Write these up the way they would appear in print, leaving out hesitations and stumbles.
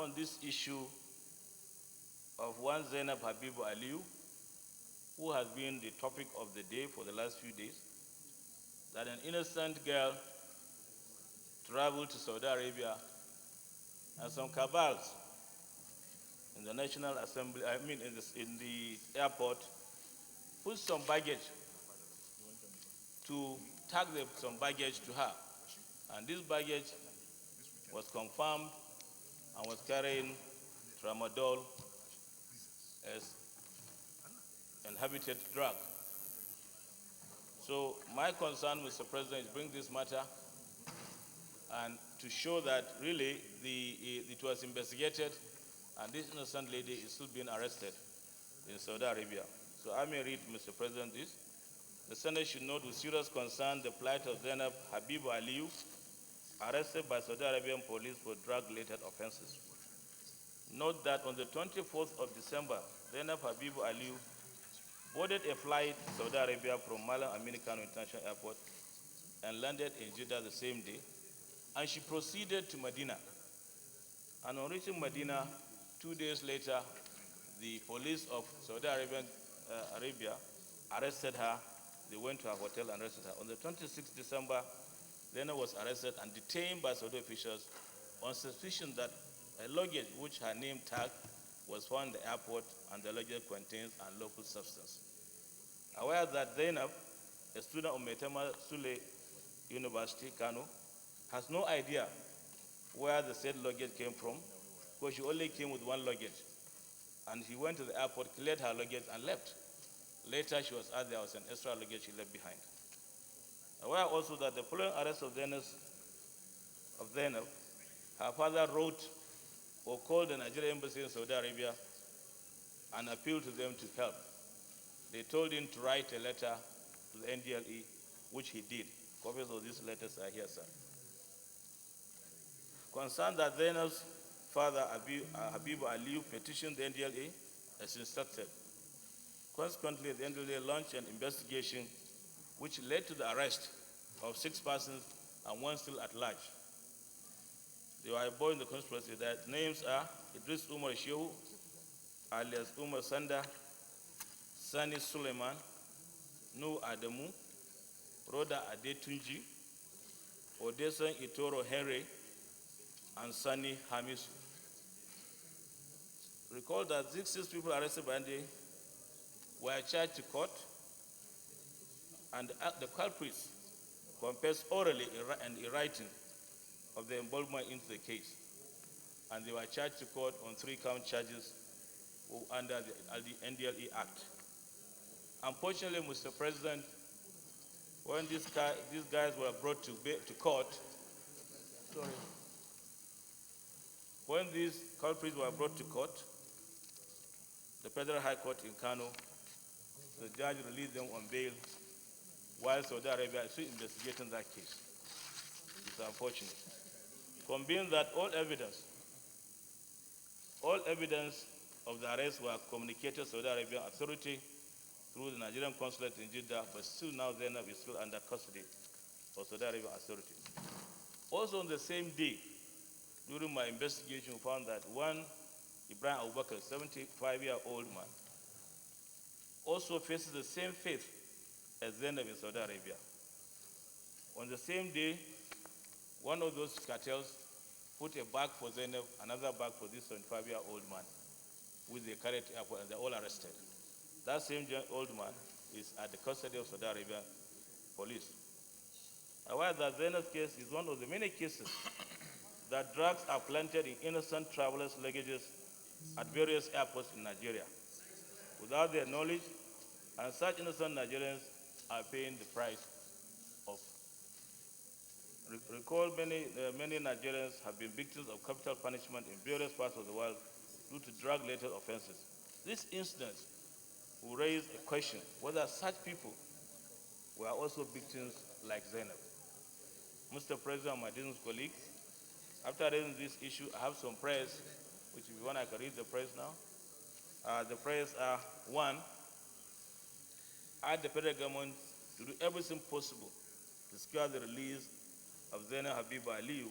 on this issue of one Zainab Aliyu, who has been the topic of the day for the last few days, that an innocent girl traveled to Saudi Arabia and some cabals in the National Assembly, in the airport, put some baggage to tag some baggage to her. And this baggage was confirmed and was carrying tramadol as inhabited drug. So my concern, Mr. President, is bring this matter and to show that really it was investigated and this innocent lady is still being arrested in Saudi Arabia. So I may read, Mr. President, this. The Senate should note with serious concern the plight of Zainab Aliyu, arrested by Saudi Arabian police for drug-related offenses. Note that on the 24th of December, Zainab Aliyu boarded a flight to Saudi Arabia from Malam Aminu Kano International Airport and landed in Jeddah the same day, and she proceeded to Medina. And on reaching Medina, 2 days later, the police of Saudi Arabia arrested her. They went to her hotel and arrested her. On the 26th December, Zainab was arrested and detained by Saudi officials on suspicion that a luggage which her name tag was found in the airport and the luggage contains unlawful substance. Aware that Zainab, a student of Metema Sule University, Kano, has no idea where the said luggage came from, because she only came with one luggage. And she went to the airport, cleared her luggage, and left. Later, she was asked there was an extra luggage she left behind. Aware also that the following arrest of Zainab, her father wrote or called the Nigerian Embassy in Saudi Arabia and appealed to them to help. They told him to write a letter to the NDLE, which he did. Copies of these letters are here, sir. Concerned that Zainab's father, Habib Aliyu, petitioned the NDLA as instructed. Consequently, the NDLA launched an investigation which led to the arrest of 6 persons and 1 still at large. They were involved in the conspiracy. Their names are Idris Umar Shehu, alias Umar Sanda, Sani Suleiman, Nu Adamu, Roda Adetunji, Odesan Itoro Henry, and Sani Hamisu. Recall that these 6 people arrested by NDA were charged to court, and the culprits confessed orally and in writing of their involvement into the case. And they were charged to court on 3-count charges under the NDLE Act. Unfortunately, Mr. President, when these guys were brought to court, when these culprits were brought to court, the Federal High Court in Kano, the judge released them on bail while Saudi Arabia is still investigating that case. It's unfortunate. Convinced that all evidence of the arrest were communicated to Saudi Arabian authority through the Nigerian consulate in Jeddah, but still now Zainab is still under custody of Saudi Arabian authorities. Also on the same day, during my investigation, we found that one Ibrahim Abubakar, 75-year-old man, also faces the same fate as Zainab in Saudi Arabia. On the same day, one of those cartels put a bag for Zainab, another bag for this 75-year-old man, which they carried to the airport, and they're all arrested. That same old man is at the custody of Saudi Arabian police. Aware that Zainab's case is one of the many cases that drugs are planted in innocent travelers' luggages at various airports in Nigeria without their knowledge, and such innocent Nigerians are paying the price of. Recall many Nigerians have been victims of capital punishment in various parts of the world due to drug-related offenses. This incident will raise a question whether such people were also victims like Zainab. Mr. President and my distinguished colleagues, after raising this issue, I have some prayers, which if you want, I can read the prayers now. The prayers are: 1, urge the federal government to do everything possible to secure the release of Zainab Aliyu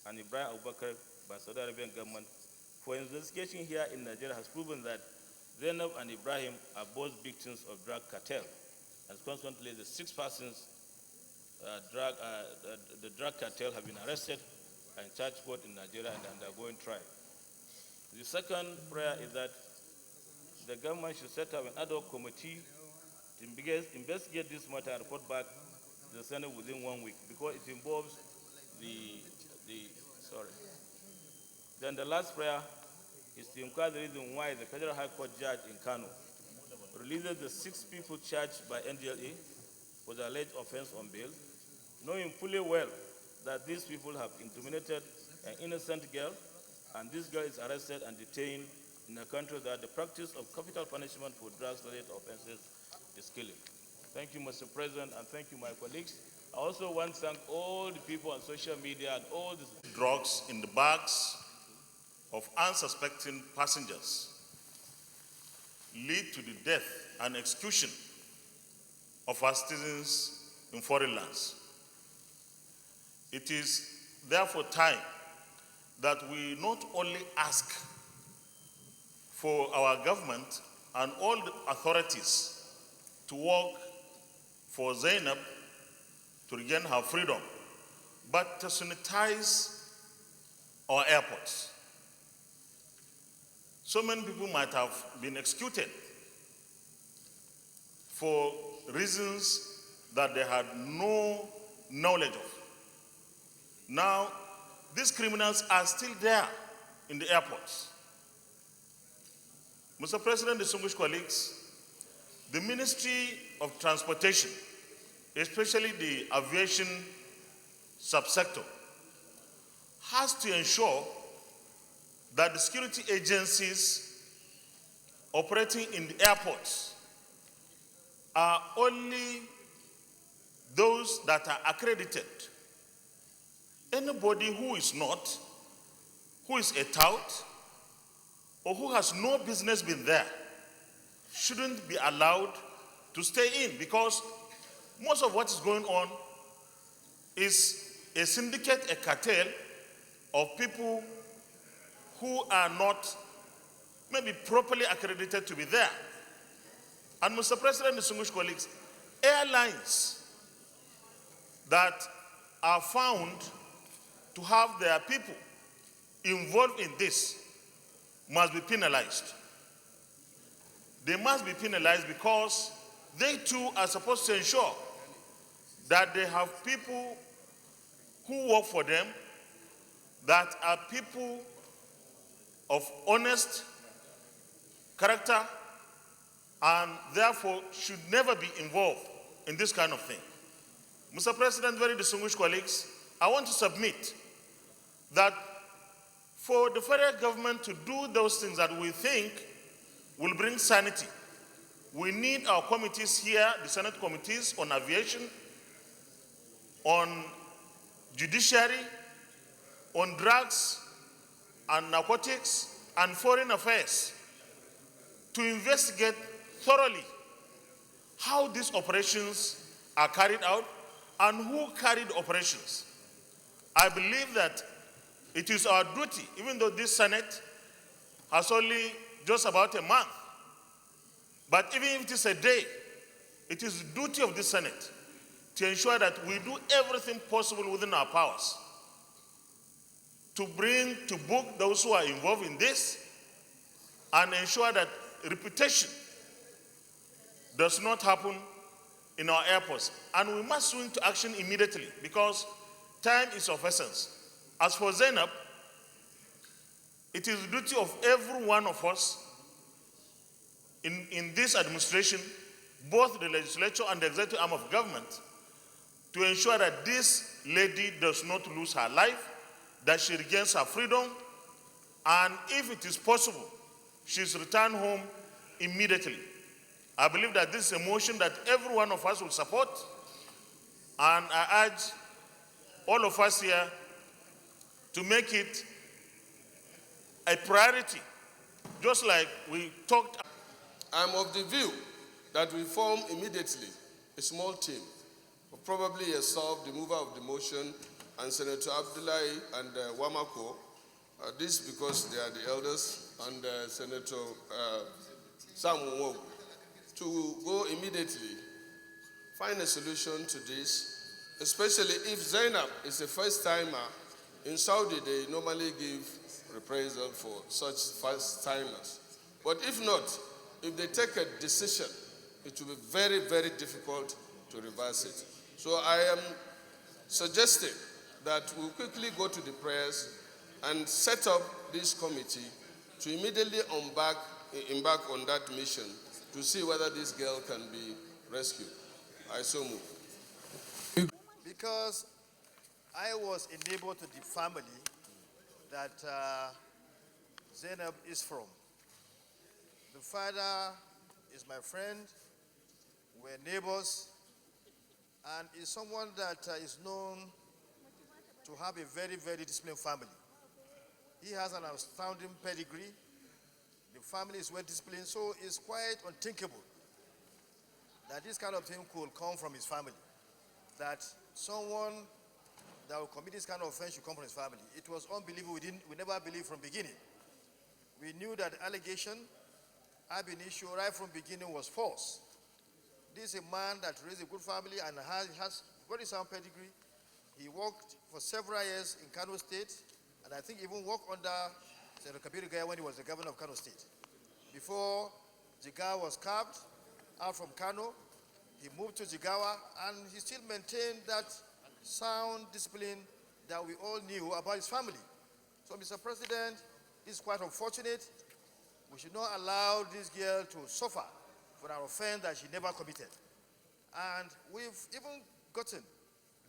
and Ibrahim Abubakar by Saudi Arabian government For investigation here in Nigeria has proven that Zainab and Ibrahim are both victims of drug cartel, and consequently the 6 persons the drug cartel have been arrested and charged court in Nigeria and undergoing trial. The second prayer is that the government should set up an ad hoc committee to investigate this matter and report back to the Senate within 1 week, because it involves sorry. Then the last prayer is to inquire the reason why the Federal High Court judge in Kano releases the 6 people charged by NDLA for the alleged offense on bail, knowing fully well that these people have incriminated an innocent girl, and this girl is arrested and detained in a country that the practice of capital punishment for drugs-related offenses is killing. Thank you, Mr. President, and thank you, my colleagues. I also want to thank all the people on social media and all the drugs in the bags of unsuspecting passengers lead to the death and execution of our citizens in foreign lands. It is therefore time that we not only ask for our government and all the authorities to work for Zainab to regain her freedom, but to sanitize our airports. So many people might have been executed for reasons that they had no knowledge of. Now, these criminals are still there in the airports. Mr. President, distinguished colleagues, the Ministry of Transportation, especially the aviation subsector, has to ensure that the security agencies operating in the airports are only those that are accredited. Anybody who is not, who is a tout, or who has no business being there, shouldn't be allowed to stay in, because most of what is going on is a syndicate, a cartel of people who are not maybe properly accredited to be there. And Mr. President, distinguished colleagues, airlines that are found to have their people involved in this must be penalized. They must be penalized because they too are supposed to ensure that they have people who work for them that are people of honest character and therefore should never be involved in this kind of thing. Mr. President, very distinguished colleagues, I want to submit that for the federal government to do those things that we think will bring sanity, we need our committees here, the Senate committees on aviation, on judiciary, on drugs and narcotics, and foreign affairs, to investigate thoroughly how these operations are carried out and who carried operations. I believe that it is our duty, even though this Senate has only just about a month, but even if it is a day, it is the duty of this Senate to ensure that we do everything possible within our powers to bring to book those who are involved in this and ensure that reputation does not happen in our airports. And we must swing to action immediately because time is of essence. As for Zainab, it is the duty of every one of us in this administration, both the legislature and the executive arm of government, to ensure that this lady does not lose her life, that she regains her freedom, and if it is possible, she's returned home immediately. I believe that this is a motion that every one of us will support, and I urge all of us here to make it a priority, just like we talked. I'm of the view that we form immediately a small team, probably yourself, the mover of the motion, and Senator Abdullahi and Wamako, This because they are the elders and Senator Sam Nwogu, to go immediately find a solution to this, especially if Zainab is a first-timer. In Saudi, they normally give reprisal for such first-timers. But if not, if they take a decision, it will be very, very difficult to reverse it. So I am suggesting that we quickly go to the prayers and set up this committee to immediately embark on that mission to see whether this girl can be rescued. I so move. Because I was a neighbor to the family that Zainab is from. The father is my friend, we're neighbors, and is someone that is known to have a very, very disciplined family. He has an astounding pedigree. The family is well disciplined, so it's quite unthinkable that this kind of thing could come from his family. That someone that will commit this kind of offense should come from his family. It was unbelievable. We never believed from the beginning. We knew that the allegation ab initio right from the beginning was false. This is a man that raised a good family and has very sound pedigree. He worked for several years in Kano State, and I think even worked under Senator Kabiru Gaya when he was the governor of Kano State. Before Jigawa was carved out from Kano, he moved to Jigawa, and he still maintained that sound discipline that we all knew about his family. So, Mr. President, this is quite unfortunate. We should not allow this girl to suffer for an offense that she never committed. And we've even gotten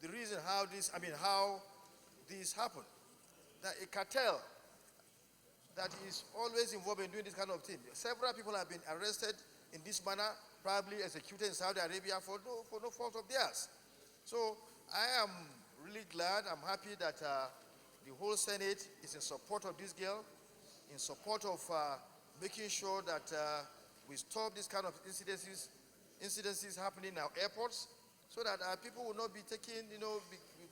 the reason how this happened. That a cartel that is always involved in doing this kind of thing. Several people have been arrested in this manner, probably executed in Saudi Arabia for no fault of theirs. So I am really glad, I'm happy that the whole Senate is in support of this girl, in support of making sure that we stop this kind of incidences happening in our airports, so that people will not be taken, will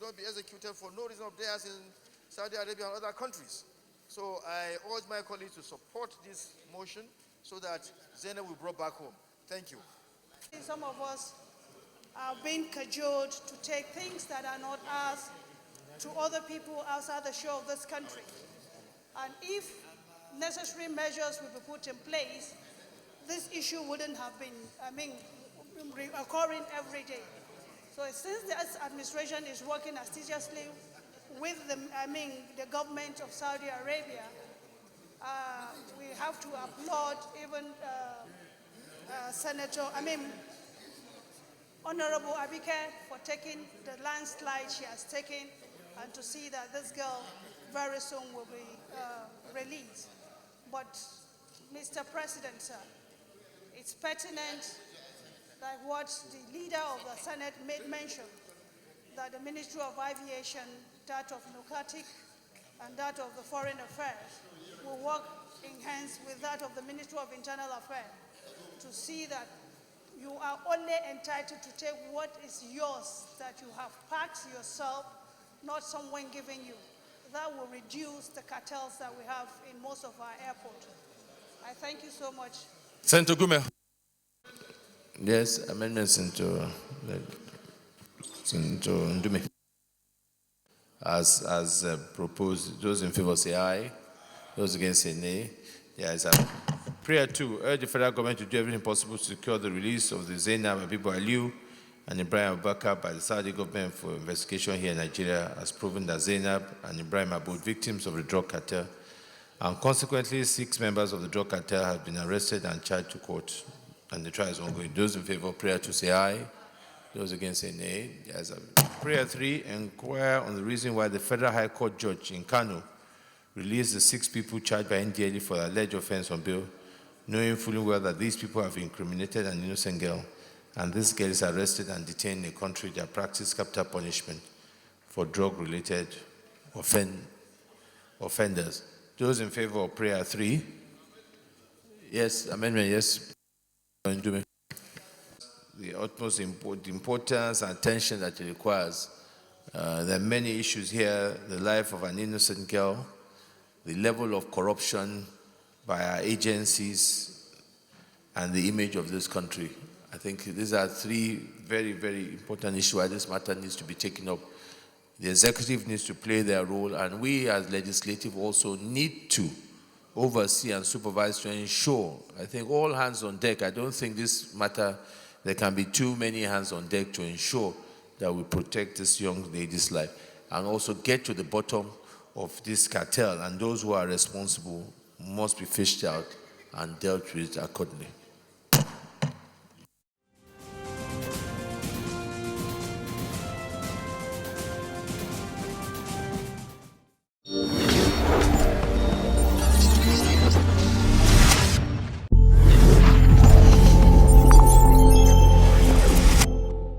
not be executed for no reason of theirs in Saudi Arabia and other countries. So I urge my colleagues to support this motion so that Zainab will be brought back home. Thank you. Some of us are being cajoled to take things that are not ours to other people outside the shore of this country. And if necessary measures will be put in place, this issue wouldn't have been, occurring every day. So since this administration is working assiduously with the government of Saudi Arabia, we have to applaud even Honorable Abike for taking the landslide she has taken, and to see that this girl very soon will be released. But, Mr. President, sir, it's pertinent that what the leader of the Senate made mention, that the Ministry of Aviation, that of Narcotic, and that of the Foreign Affairs will work in hands with that of the Ministry of Internal Affairs to see that you are only entitled to take what is yours, that you have packed yourself, not someone giving you. That will reduce the cartels that we have in most of our airports. I thank you so much. Senator Gume. Yes, amendments into Ndume. As proposed, those in favor say aye, those against say nay. There is a prayer to urge the federal government to do everything possible to secure the release of the Zainab Aliyu and Ibrahim Abubakar by the Saudi government for investigation here in Nigeria, has proven that Zainab and Ibrahim are both victims of the drug cartel, and consequently 6 members of the drug cartel have been arrested and charged to court, and the trial is ongoing. Those in favor of prayer 2 say aye, those against say nay. There is a prayer 3, inquire on the reason why the Federal High Court judge in Kano released the 6 people charged by NDLE for alleged offense on bail, knowing fully well that these people have incriminated an innocent girl, and this girl is arrested and detained in a country that practices capital punishment for drug-related offenders. Those in favor of prayer 3? Yes, amendment, yes. The utmost importance and attention that it requires. There are many issues here, the life of an innocent girl, the level of corruption by our agencies, and the image of this country. I think these are three very, very important issues why this matter needs to be taken up. The executive needs to play their role, and we as legislative also need to oversee and supervise to ensure, I think all hands on deck. I don't think this matter, there can be too many hands on deck to ensure that we protect this young lady's life and also get to the bottom of this cartel, and those who are responsible must be fished out and dealt with accordingly.